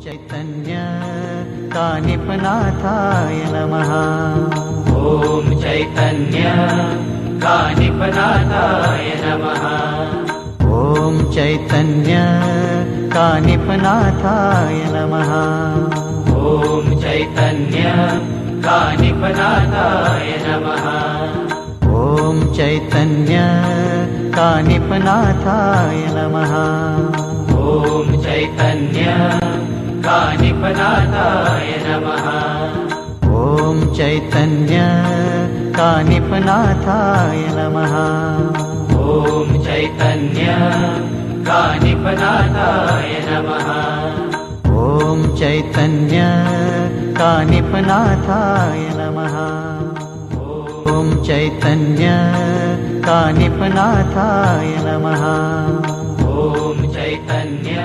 चैतन्य कानिपनाथाय नमः। ॐ चैतन्य कानिपनाथाय नमः। ॐ चैतन्य कानिपनाथाय नमः। ॐ चैतन्य कानिपनाथाय नमः। ॐ चैतन्य कानिपनाथाय नमः। ॐ चैतन्य कानिपनाथाय नमः। ॐ चैतन्य कानिपनाथाय नमः। ॐ चैतन्य कानिपनाथाय नमः। ॐ चैतन्य कानिपनाथाय नमः। ॐ चैतन्य कानिपनाथाय नमः। ॐ चैतन्य